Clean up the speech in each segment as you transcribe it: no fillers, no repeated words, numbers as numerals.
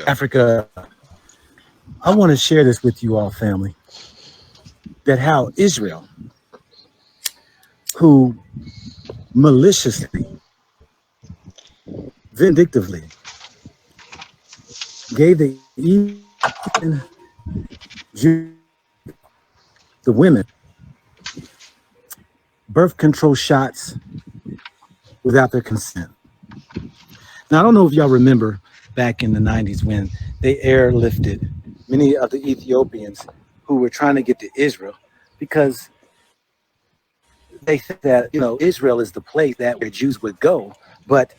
Africa, I want to share this with you all, family, that how Israel, who maliciously, vindictively gave the Ethiopian Jews, the women, birth control shots without their consent. Now, I don't know if y'all remember back in the 90s when they airlifted many of the Ethiopians who were trying to get to Israel because they think that, Israel is the place that where Jews would go. But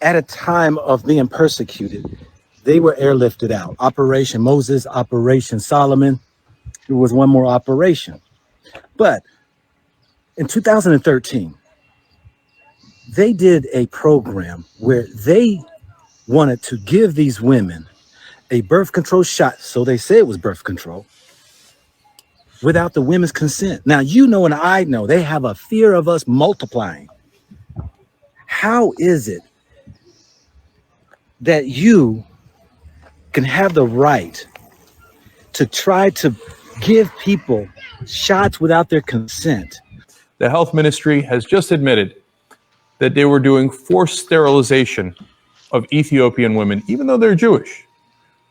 at a time of being persecuted, they were airlifted out. Operation Moses, Operation Solomon. There was one more operation. But in 2013, they did a program where they wanted to give these women a birth control shot. So they say it was birth control without the women's consent. Now, and I know they have a fear of us multiplying. How is it that you can have the right to try to give people shots without their consent? The health ministry has just admitted that they were doing forced sterilization of Ethiopian women, even though they're Jewish,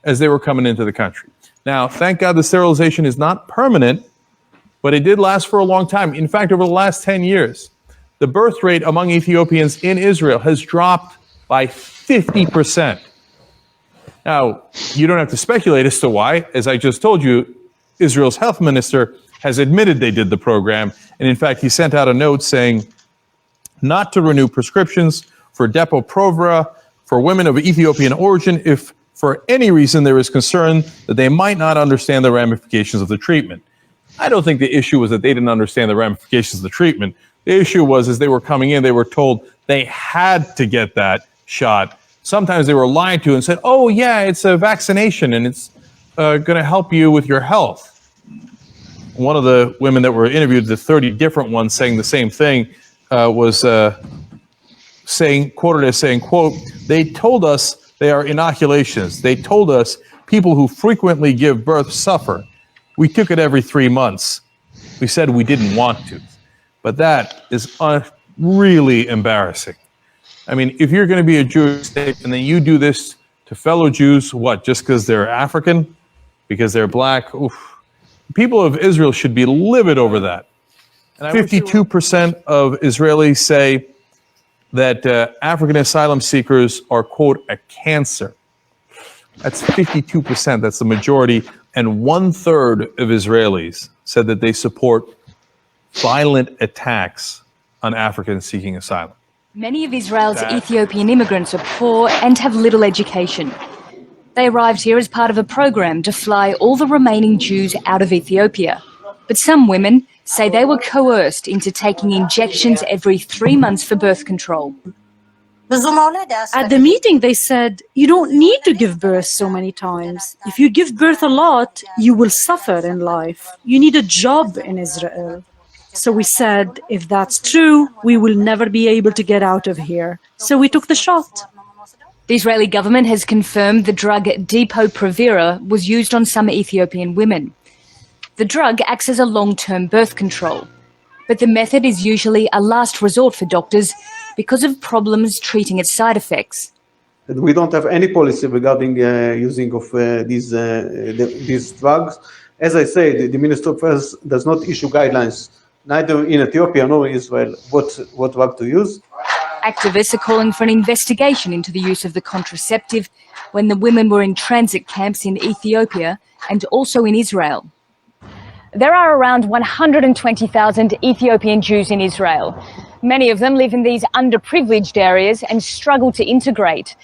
as they were coming into the country. Now, thank God the sterilization is not permanent, but it did last for a long time. In fact, over the last 10 years, the birth rate among Ethiopians in Israel has dropped by 50%. Now, you don't have to speculate as to why. As I just told you, Israel's health minister has admitted they did the program. And in fact, he sent out a note saying not to renew prescriptions for Depo-Provera for women of Ethiopian origin if for any reason there is concern that they might not understand the ramifications of the treatment. I don't think the issue was that they didn't understand the ramifications of the treatment. The issue was as they were coming in, they were told they had to get that shot. Sometimes they were lied to and said, oh, yeah, it's a vaccination and it's going to help you with your health. One of the women that were interviewed, the 30 different ones saying the same thing, was quoted as saying, quote, they told us they are inoculations. They told us people who frequently give birth suffer. We took it every 3 months. We said we didn't want to. But that is really embarrassing. I mean, if you're going to be a Jewish state and then you do this to fellow Jews, what, just because they're African? Because they're black? Oof. People of Israel should be livid over that. And 52% of Israelis say that African asylum seekers are, quote, a cancer. That's 52%. That's the majority. And 1/3 of Israelis said that they support violent attacks on Africans seeking asylum. Many of Israel's Ethiopian immigrants are poor and have little education. They arrived here as part of a program to fly all the remaining Jews out of Ethiopia. But some women say they were coerced into taking injections every 3 months for birth control. At the meeting, they said, you don't need to give birth so many times. If you give birth a lot, you will suffer in life. You need a job in Israel. So we said, if that's true, we will never be able to get out of here. So we took the shot. The Israeli government has confirmed the drug Depo-Provera was used on some Ethiopian women. The drug acts as a long-term birth control, but the method is usually a last resort for doctors because of problems treating its side effects. We don't have any policy regarding using of these drugs. As I say, the Ministry of Health does not issue guidelines, neither in Ethiopia nor in Israel, what drug to use. Activists are calling for an investigation into the use of the contraceptive when the women were in transit camps in Ethiopia and also in Israel. There are around 120,000 Ethiopian Jews in Israel. Many of them live in these underprivileged areas and struggle to integrate.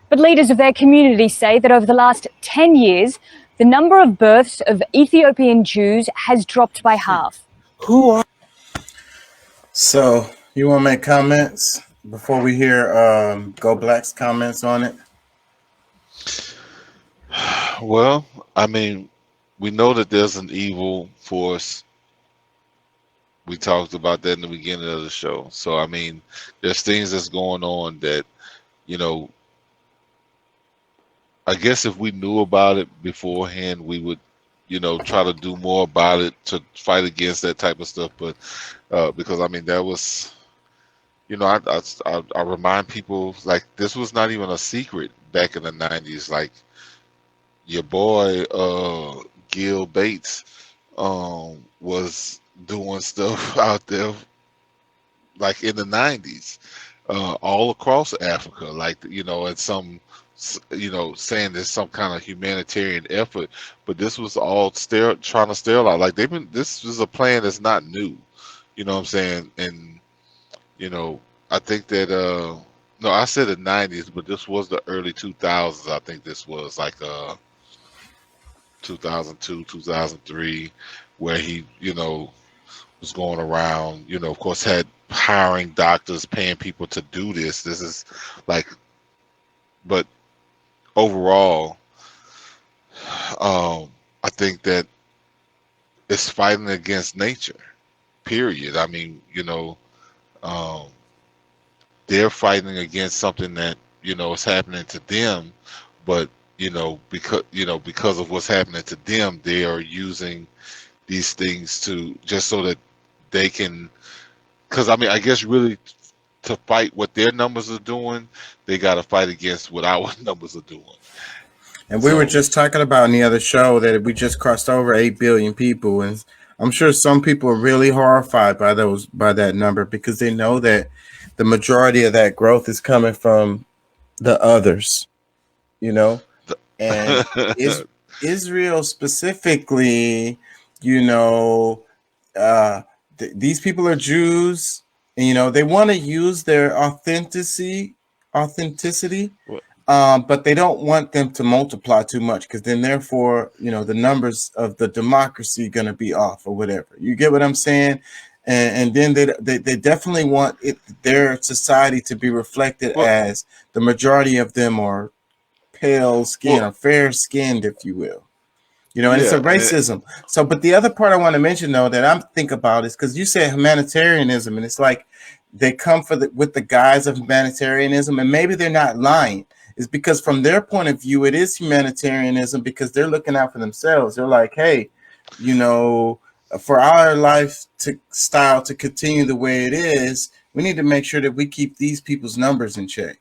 But leaders of their community say that over the last 10 years, the number of births of Ethiopian Jews has dropped by half. So, you want to make comments before we hear Go Black's comments on it? Well, I mean, we know that there's an evil force. We talked about that in the beginning of the show. So, I mean, there's things that's going on that, I guess if we knew about it beforehand, we would, try to do more about it to fight against that type of stuff. But because I mean, that was, I remind people like this was not even a secret back in the '90s. Like your boy Gil Bates was doing stuff out there like in the '90s, all across Africa, like and some, saying there's some kind of humanitarian effort, but this was all trying to sterilize. Like this is a plan that's not new. You know what I'm saying? And I think that no, I said the '90s, but this was the early 2000s. I think this was like 2002, 2003, where he was going around, of course, had hiring doctors, paying people to do this. This is like, but overall, I think that it's fighting against nature, period. I mean, um, they're fighting against something that, is happening to them, but, because of what's happening to them, they are using these things to just so that they can, because I mean, I guess really to fight what their numbers are doing, they got to fight against what our numbers are doing. And we were just talking about in the other show that we just crossed over 8 billion people, and I'm sure some people are really horrified by that number because they know that the majority of that growth is coming from the others, and Israel specifically, these people are Jews, and they want to use their authenticity, but they don't want them to multiply too much because then therefore, the numbers of the democracy going to be off or whatever. You get what I'm saying? And then they definitely want their society to be reflected as the majority of them are pale skin or fair skinned, if you will. And it's a racism. So, but the other part I want to mention though that I'm think about is because you said humanitarianism, and it's like they come with the guise of humanitarianism, and maybe they're not lying. It's because from their point of view, it is humanitarianism because they're looking out for themselves. They're like, hey, for our lifestyle to continue the way it is, we need to make sure that we keep these people's numbers in check.